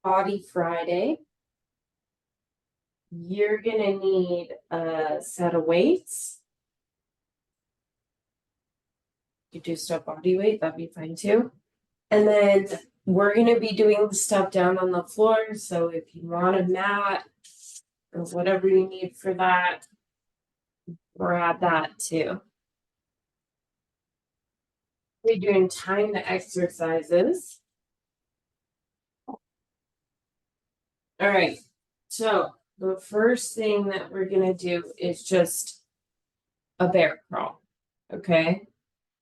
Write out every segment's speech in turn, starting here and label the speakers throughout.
Speaker 1: Body Friday. You're gonna need a set of weights. You do stuff body weight, that'd be fine too. And then we're gonna be doing the stuff down on the floor. So if you want a mat or whatever you need for that, grab that too. We're doing timed exercises. All right. So the first thing that we're gonna do is just a bear crawl. Okay.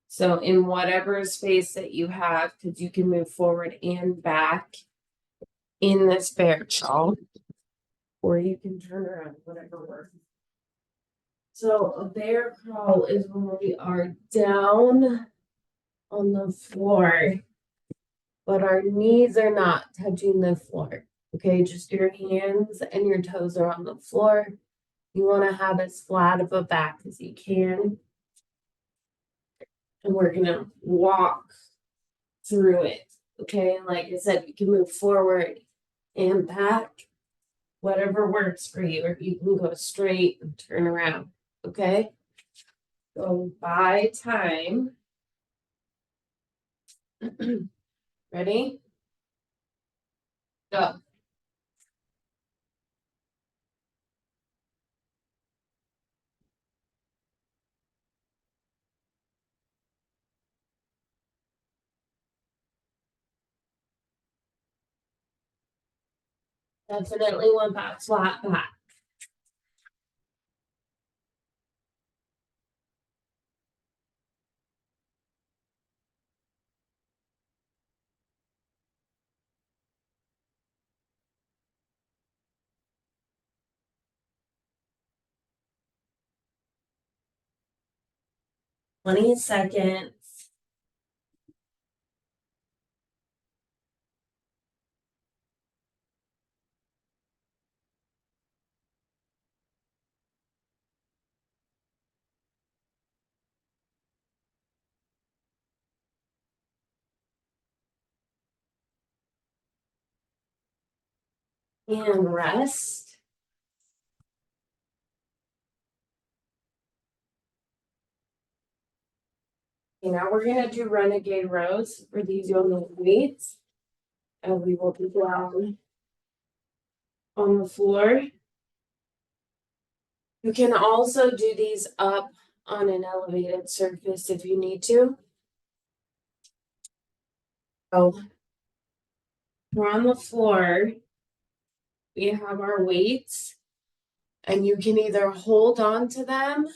Speaker 1: So in whatever space that you have, because you can move forward and back in this bear crawl, or you can turn around, whatever works. So a bear crawl is when we are down on the floor, but our knees are not touching the floor. Okay, just your hands and your toes are on the floor. You want to have as flat of a back as you can. And we're gonna walk through it. Okay, like I said, you can move forward and back, whatever works for you, or you can go straight and turn around. Okay, so by time. Ready? Go. Definitely want that flat back. Twenty seconds. And rest. Okay, now we're gonna do renegade rows for these yoga weights. And we will be down on the floor. You can also do these up on an elevated surface if you need to. So we're on the floor. We have our weights, and you can either hold on to them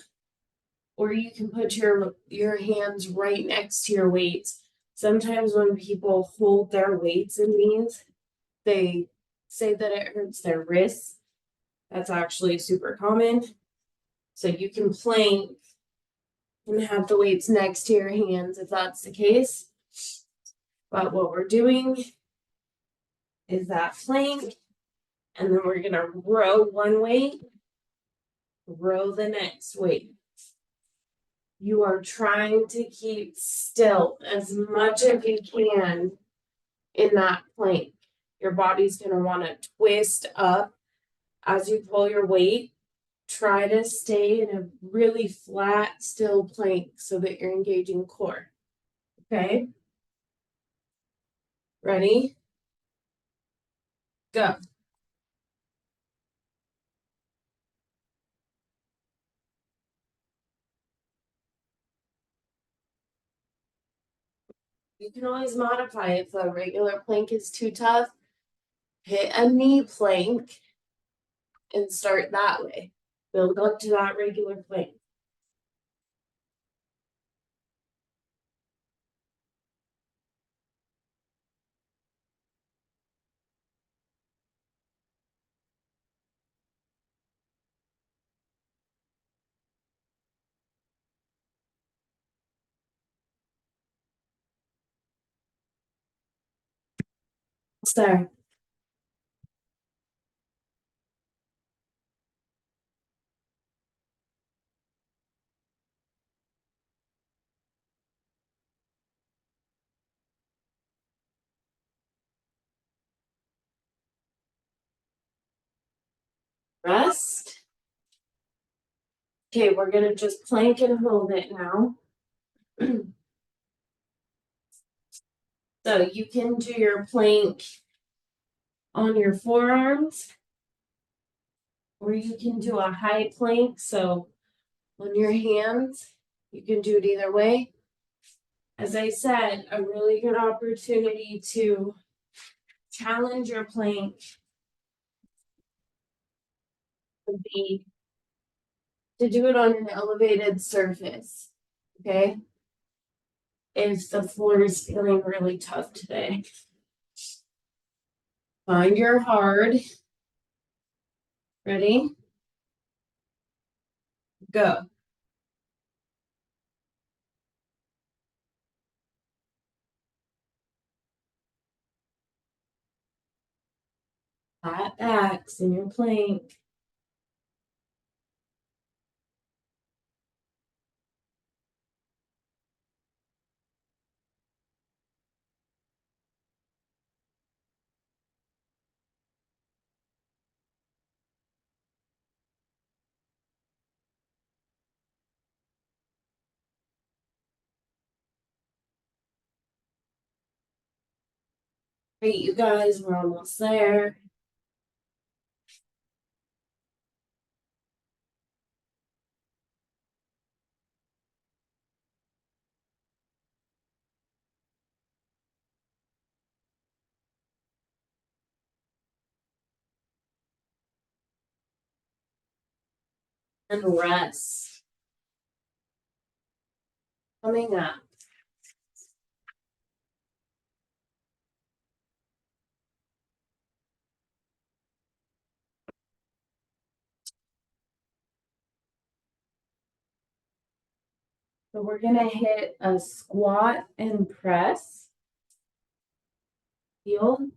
Speaker 1: or you can put your hands right next to your weights. Sometimes when people hold their weights in these, they say that it hurts their wrists. That's actually super common. So you can plank and have the weights next to your hands if that's the case. But what we're doing is that plank, and then we're gonna row one weight, row the next weight. You are trying to keep still as much as you can in that plank. Your body's going to want to twist up as you pull your weight. Try to stay in a really flat, still plank so that you're engaging core. Okay? Ready? Go. You can always modify if a regular plank is too tough. Hit a knee plank and start that way. Build up to that regular plank. Start. Rest. Okay, we're gonna just plank and hold it now. So you can do your plank on your forearms, or you can do a high plank, so on your hands. You can do it either way. As I said, a really good opportunity to challenge your plank would be to do it on an elevated surface, okay? If the floor is feeling really tough today. Find your hard. Ready? Go. Flat backs in your plank. Great, you guys, we're almost there. And rest. Coming up. So we're gonna hit a squat and press. Feel.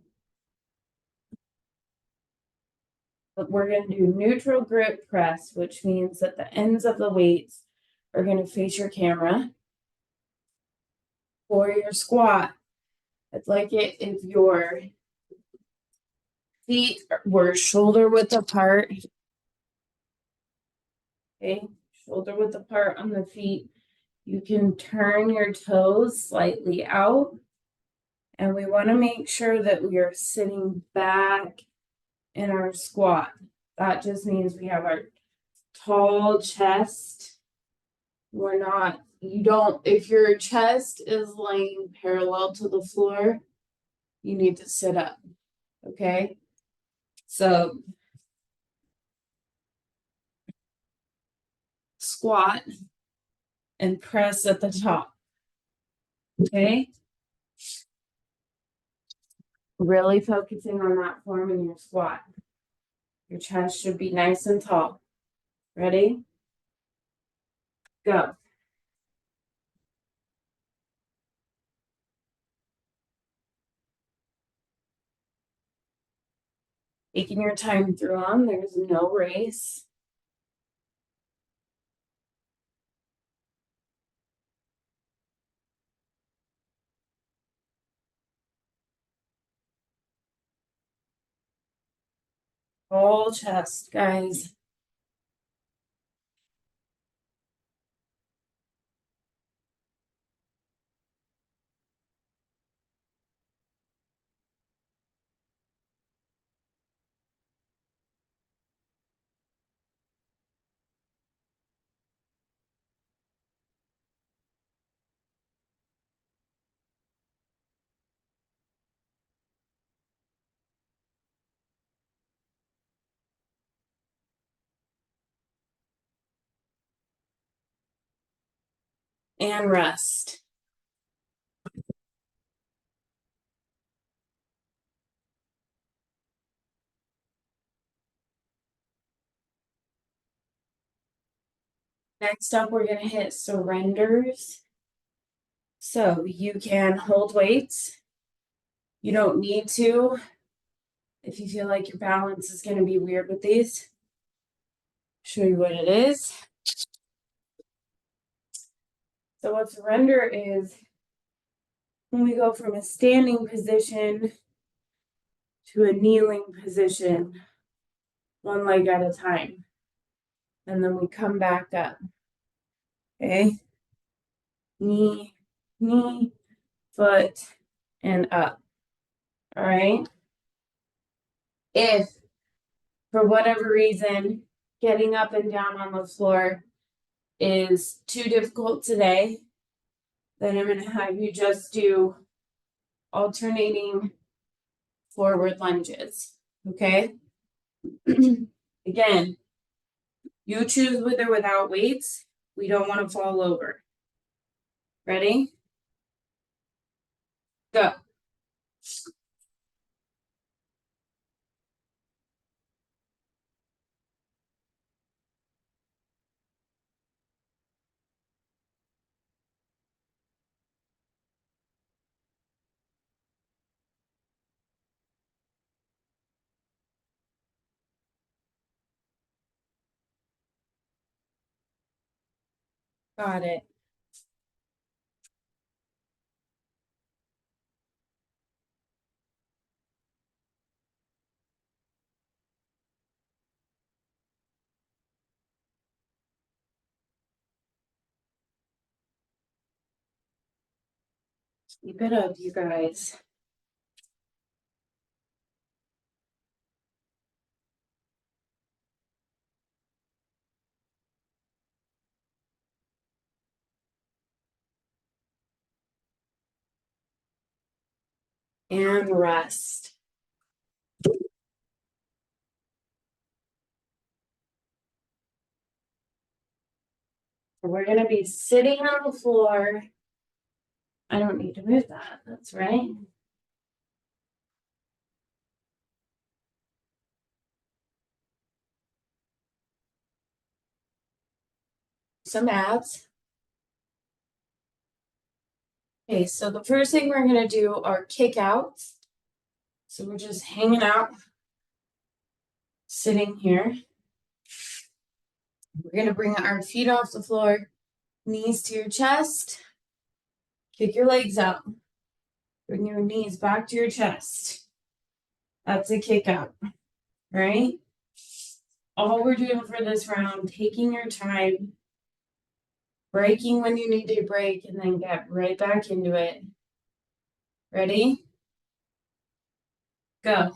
Speaker 1: But we're gonna do neutral grip press, which means that the ends of the weights are gonna face your camera. For your squat, it's like it if your feet were shoulder width apart. Okay, shoulder width apart on the feet. You can turn your toes slightly out. And we want to make sure that we are sitting back in our squat. That just means we have our tall chest. We're not, you don't, if your chest is laying parallel to the floor, you need to sit up. Okay. So squat and press at the top. Okay. Really focusing on that form in your squat. Your chest should be nice and tall. Ready? Go. Taking your time through them. There's no race. All chest, guys. And rest. Next up, we're going to hit surrenders. So you can hold weights. You don't need to if you feel like your balance is going to be weird with these. Show you what it is. So what surrender is, when we go from a standing position to a kneeling position, one leg at a time. And then we come back up. Okay? Knee, knee, foot, and up. All right? If, for whatever reason, getting up and down on the floor is too difficult today, then I'm going to have you just do alternating forward lunges. Okay? Again, you choose with or without weights. We don't want to fall over. Ready? Go. Got it. Keep it up, you guys. And rest. We're going to be sitting on the floor. I don't need to move that. That's right. Some abs. Okay, so the first thing we're going to do are kick outs. So we're just hanging out, sitting here. We're going to bring our feet off the floor, knees to your chest. Kick your legs out. Bring your knees back to your chest. That's a kick out, right? All we're doing for this round, taking your time, breaking when you need to break, and then get right back into it. Ready? Go.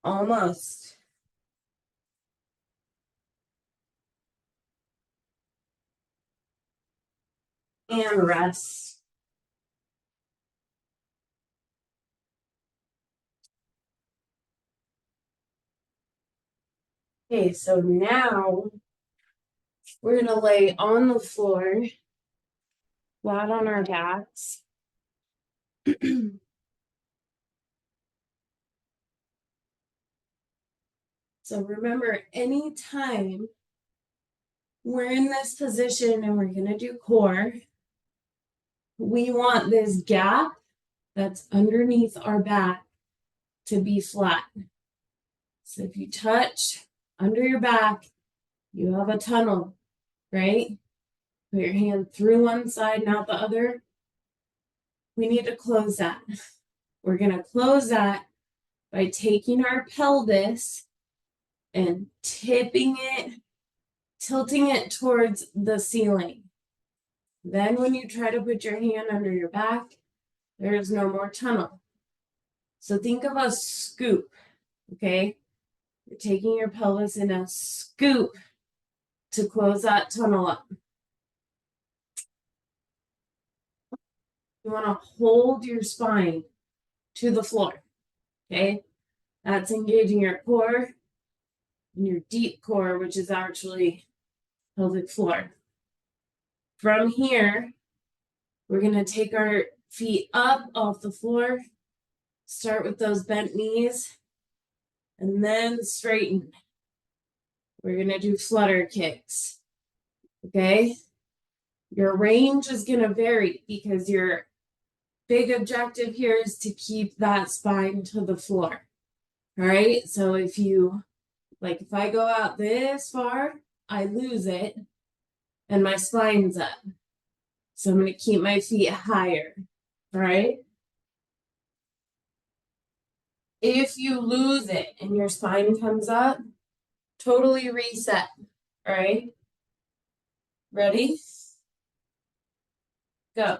Speaker 1: Almost. And rest. Okay, so now we're going to lay on the floor, flat on our backs. So remember, anytime we're in this position and we're going to do core, we want this gap that's underneath our back to be flat. So if you touch under your back, you have a tunnel, right? Put your hand through one side, not the other. We need to close that. We're going to close that by taking our pelvis and tipping it, tilting it towards the ceiling. Then when you try to put your hand under your back, there is no more tunnel. So think of a scoop, okay? You're taking your pelvis in a scoop to close that tunnel up. You want to hold your spine to the floor. Okay, that's engaging your core and your deep core, which is actually pelvic floor. From here, we're going to take our feet up off the floor, start with those bent knees, and then straighten. We're going to do flutter kicks. Okay, your range is going to vary because your big objective here is to keep that spine to the floor. All right, so if I go out this far, I lose it and my spine's up. So I'm going to keep my feet higher. All right. If you lose it and your spine comes up, totally reset. All right. Ready? Go.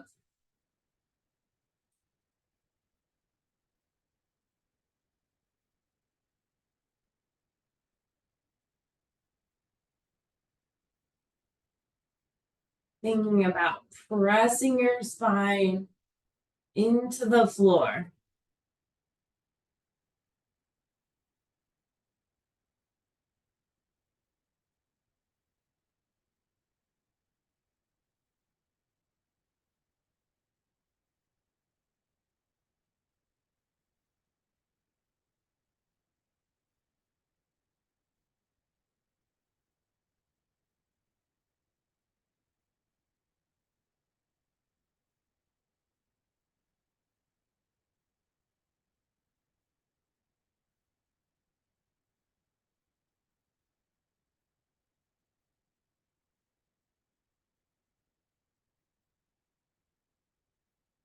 Speaker 1: Thinking about pressing your spine into the floor.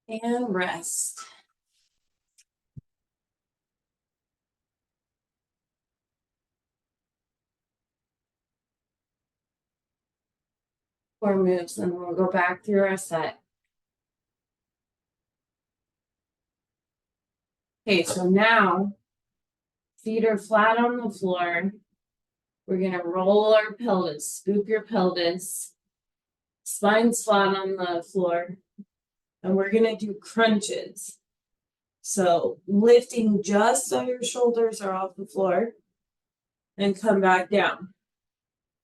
Speaker 1: And rest. Four moves, and we'll go back through our set. Okay, so now feet are flat on the floor. We're going to roll our pelvis, scoop your pelvis, spine's flat on the floor, and we're going to do crunches. So lifting just so your shoulders are off the floor and come back down.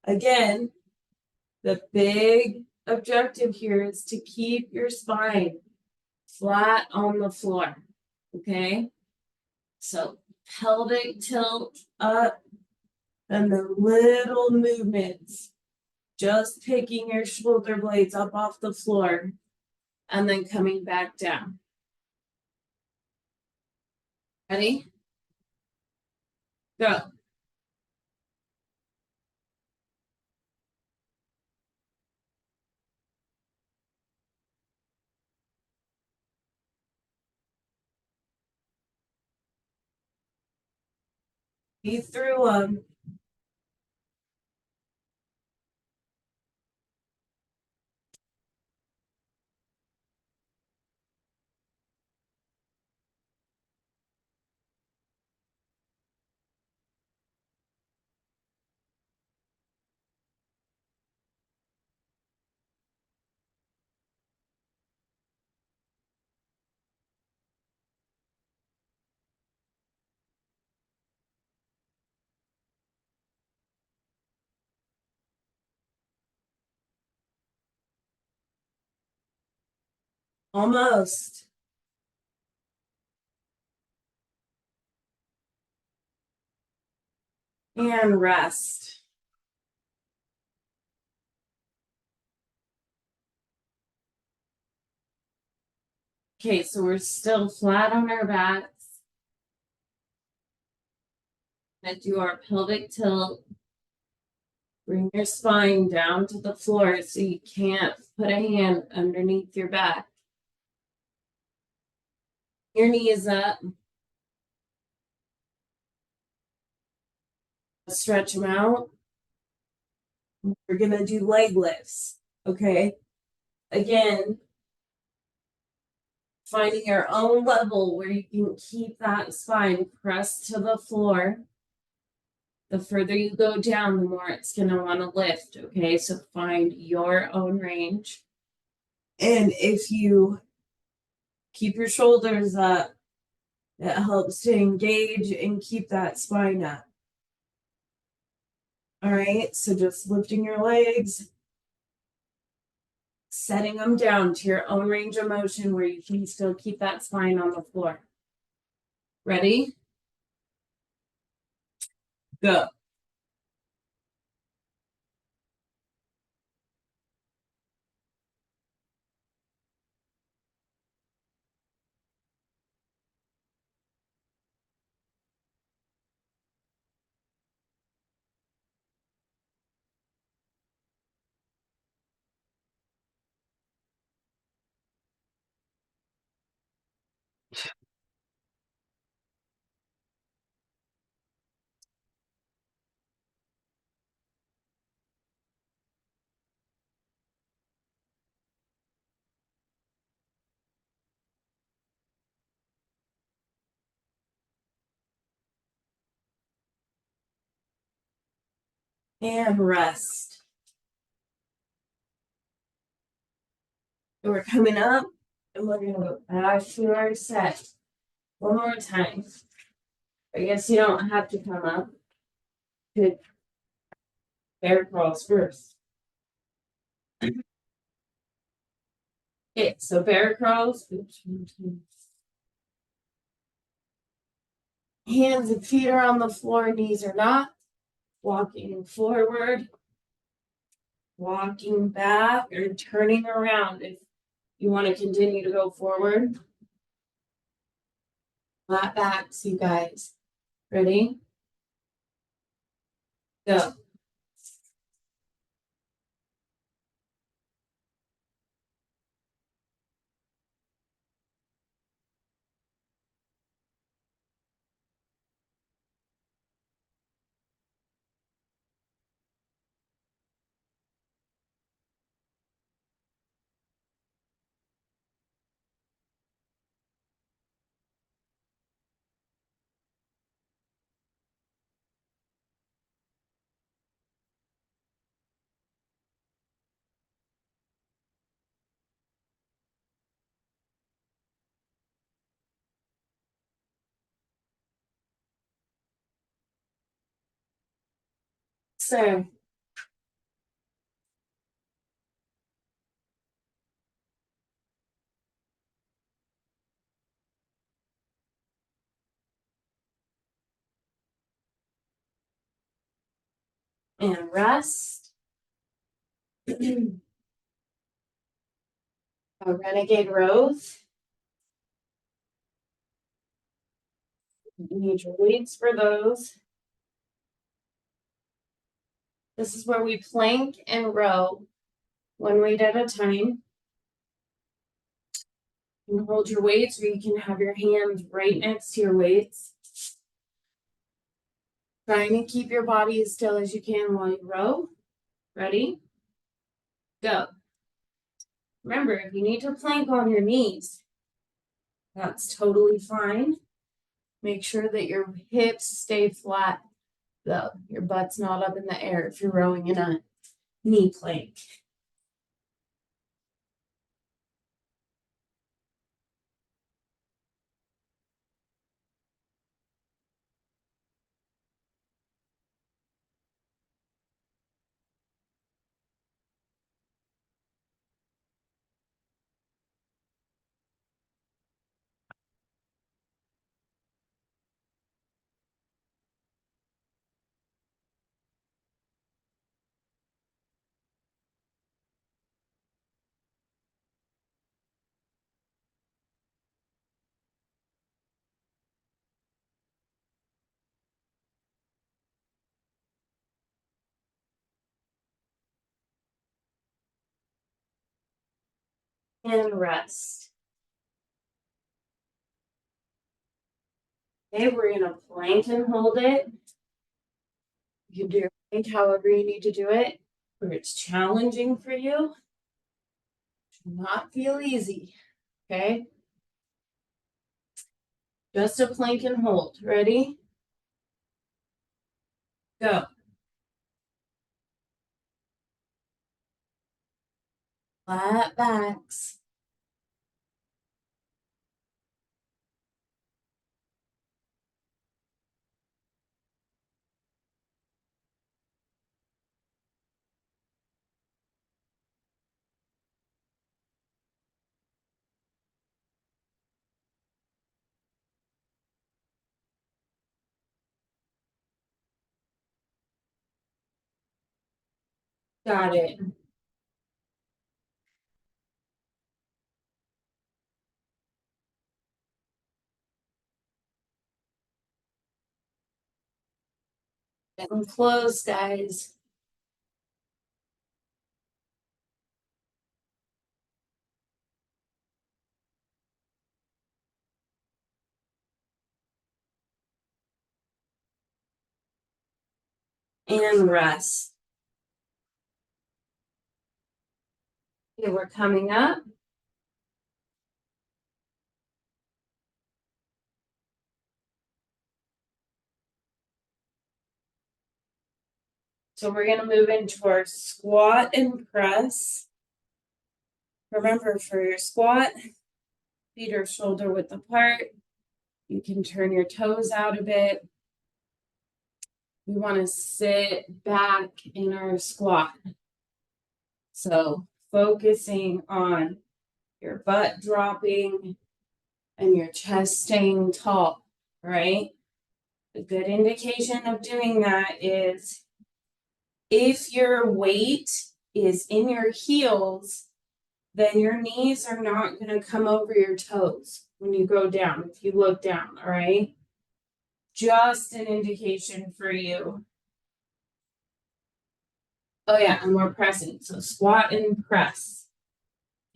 Speaker 1: Again, the big objective here is to keep your spine flat on the floor. Okay, so pelvic tilt up and the little movements, just picking your shoulder blades up off the floor and then coming back down. Ready? Go. Be through them. Almost. And rest. Okay, so we're still flat on our backs. Gonna do our pelvic tilt. Bring your spine down to the floor so you can't put a hand underneath your back. Your knees up. Stretch them out. We're gonna do leg lifts. Okay. Again, finding your own level where you can keep that spine pressed to the floor. The further you go down, the more it's going to want to lift. Okay, so find your own range. And if you Keep your shoulders up. It helps to engage and keep that spine up. All right, so just lifting your legs, setting them down to your own range of motion where you can still keep that spine on the floor. Ready? Go. And rest. And we're coming up and we're gonna go back to our set. One more time. I guess you don't have to come up. Good. Bear crawls first. Okay, so bear crawls. Oops. Hands and feet are on the floor, knees are not. Walking forward, walking back, or turning around if you want to continue to go forward. Flat backs, you guys. Ready? Go. So, and rest. A renegade rows. You need your weights for those. This is where we plank and row one weight at a time. You can hold your weights or you can have your hands right next to your weights. Trying to keep your body as still as you can while you row. Ready? Go. Remember, if you need to plank on your knees, that's totally fine. Make sure that your hips stay flat, though. Your butt's not up in the air if you're rowing in a knee plank. And rest. Okay, we're gonna plank and hold it. You can do your plank however you need to do it, where it's challenging for you. Do not feel easy, okay? Just a plank and hold. Ready? Go. Flat backs. Got it. Getting close, guys. And rest. Okay, we're coming up. So we're gonna move into our squat and press. Remember, for your squat, feet are shoulder width apart. You can turn your toes out a bit. We want to sit back in our squat. So focusing on your butt dropping and your chest staying tall, right? A good indication of doing that is if your weight is in your heels, then your knees are not going to come over your toes when you go down, if you look down, all right? Just an indication for you. Oh yeah, and we're pressing. So squat and press.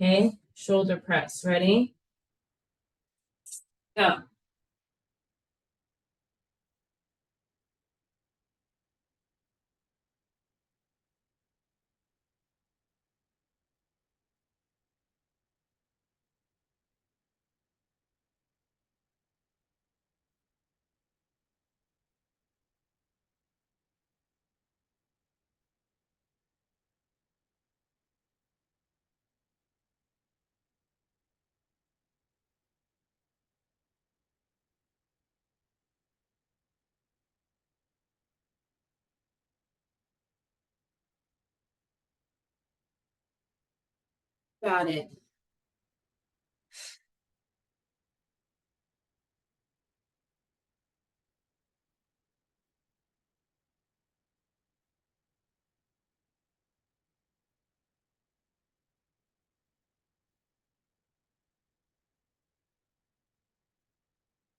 Speaker 1: Okay, shoulder press. Ready? Go. Got it.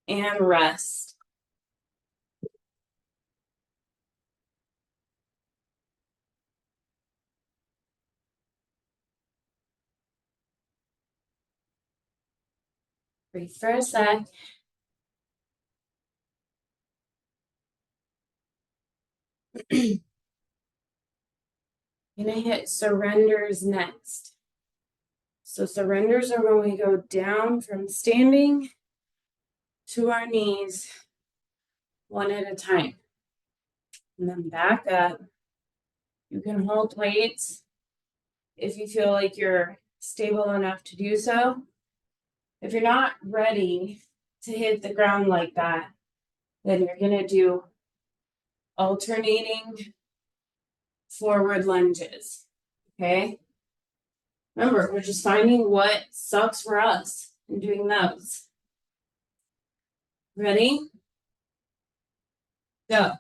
Speaker 1: And rest. Breathe for a sec. Gonna hit surrenders next. So surrenders are when we go down from standing to our knees one at a time. And then back up. You can hold weights if you feel like you're stable enough to do so. If you're not ready to hit the ground like that, then you're gonna do alternating forward lunges. Okay? Remember, we're just finding what sucks for us and doing those. Ready? Go.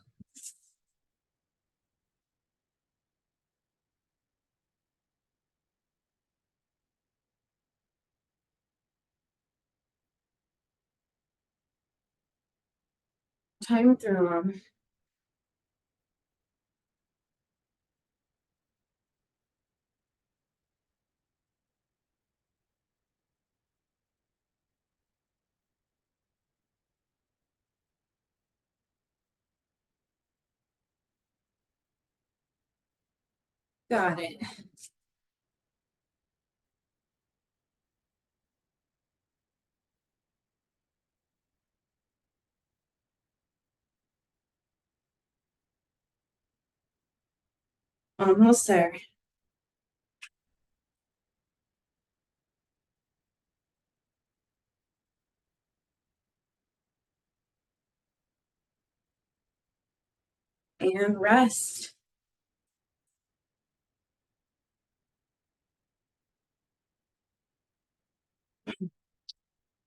Speaker 1: Time through them. Got it. Almost there. And rest.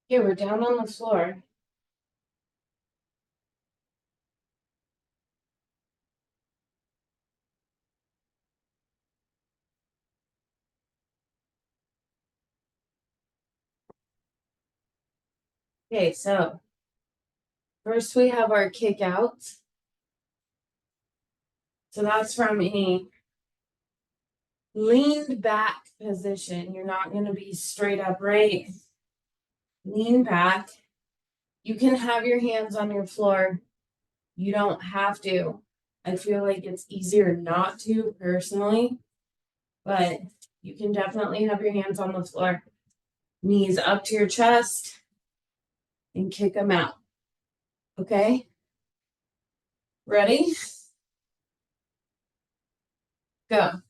Speaker 1: Here, we're down on the floor. Okay, so first we have our kick out. So that's from a leaned back position. You're not going to be straight upright. Lean back. You can have your hands on your floor. You don't have to. I feel like it's easier not to personally, but you can definitely have your hands on the floor. Knees up to your chest and kick them out. Okay? Ready? Go.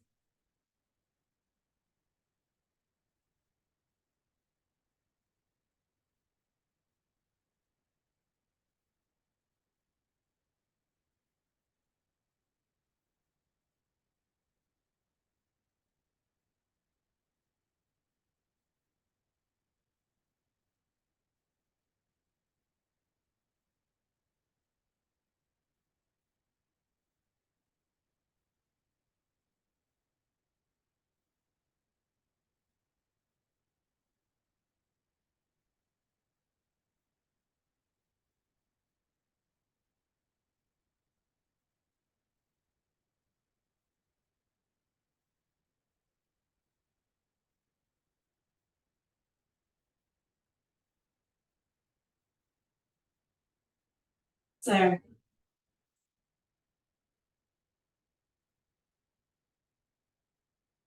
Speaker 1: There.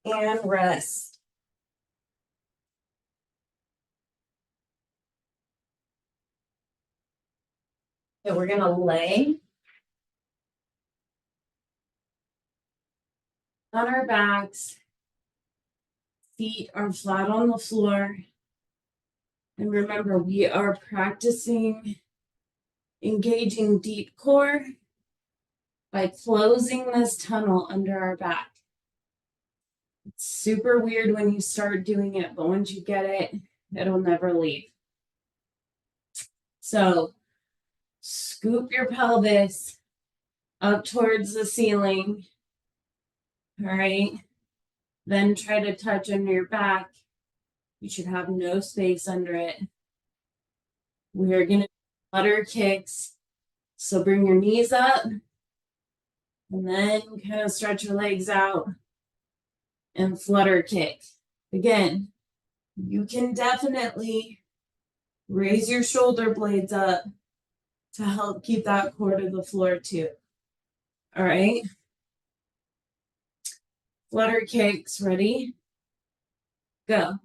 Speaker 1: And rest. So we're going to lay on our backs. Feet are flat on the floor. And remember, we are practicing engaging deep core by closing this tunnel under our back. It's super weird when you start doing it, but once you get it, it'll never leave. So scoop your pelvis up towards the ceiling. All right. Then try to touch under your back. You should have no space under it. We are going to flutter kicks. So bring your knees up and then kind of stretch your legs out and flutter kick. Again, you can definitely raise your shoulder blades up to help keep that core to the floor too. All right. Flutter kicks, ready? Go.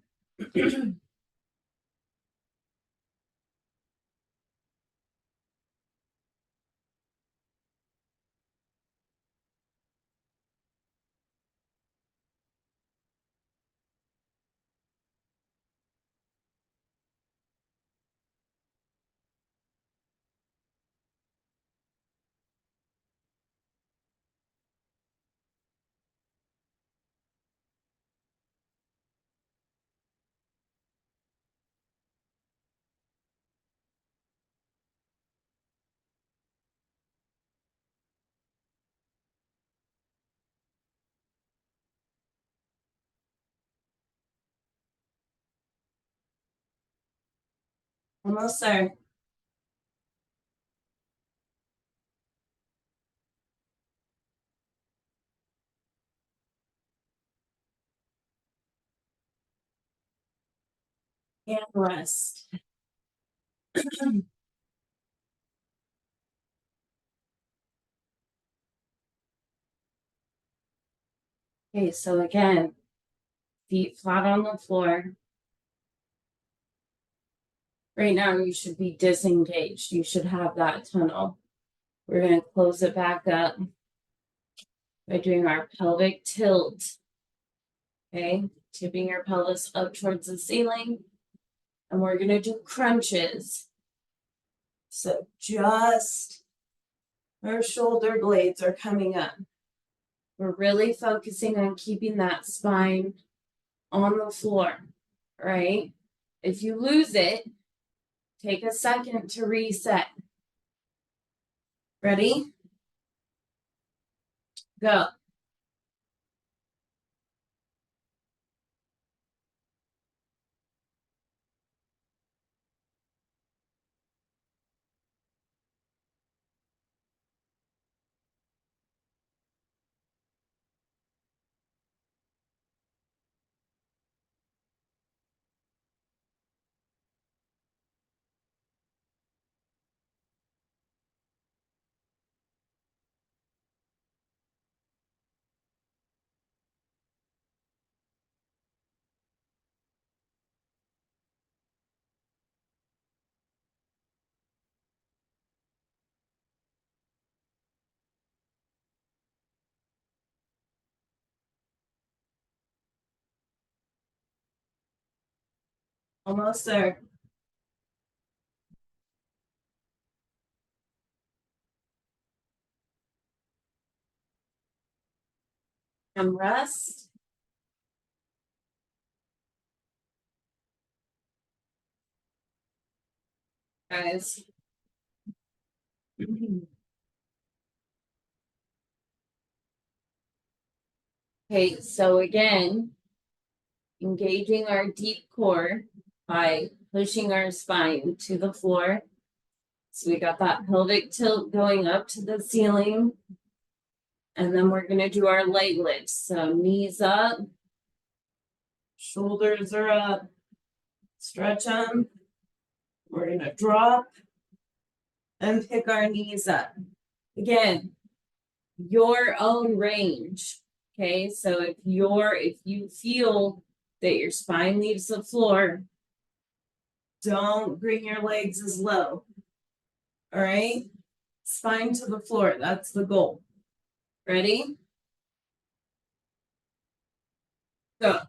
Speaker 1: Almost there. And rest. Okay, so again, feet flat on the floor. Right now, you should be disengaged. You should have that tunnel. We're going to close it back up by doing our pelvic tilt. Okay, tipping your pelvis up towards the ceiling. And we're going to do crunches. So just our shoulder blades are coming up. We're really focusing on keeping that spine on the floor, right? If you lose it, take a second to reset. Ready? Go. Almost there. And rest. Guys. Okay, so again, engaging our deep core by pushing our spine to the floor. So we got that pelvic tilt going up to the ceiling. And then we're going to do our leg lifts. So knees up, shoulders are up, stretch them. We're going to drop and pick our knees up. Again, your own range. Okay, so if you feel that your spine leaves the floor, don't bring your legs as low. All right, spine to the floor. That's the goal. Ready? Go.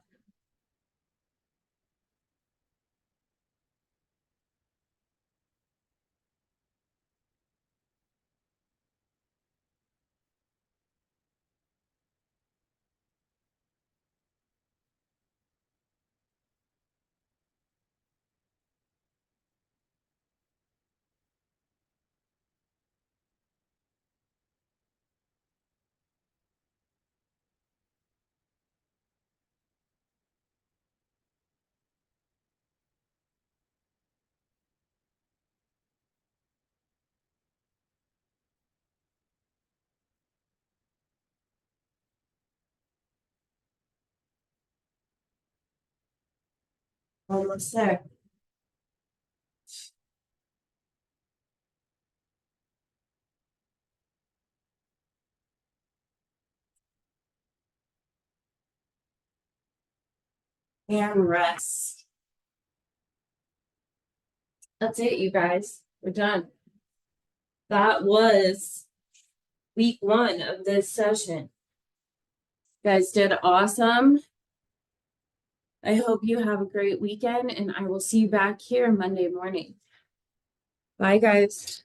Speaker 1: Almost there. And rest. That's it, you guys. We're done. That was week 1 of this session. You guys did awesome. I hope you have a great weekend, and I will see you back here Monday morning. Bye, guys.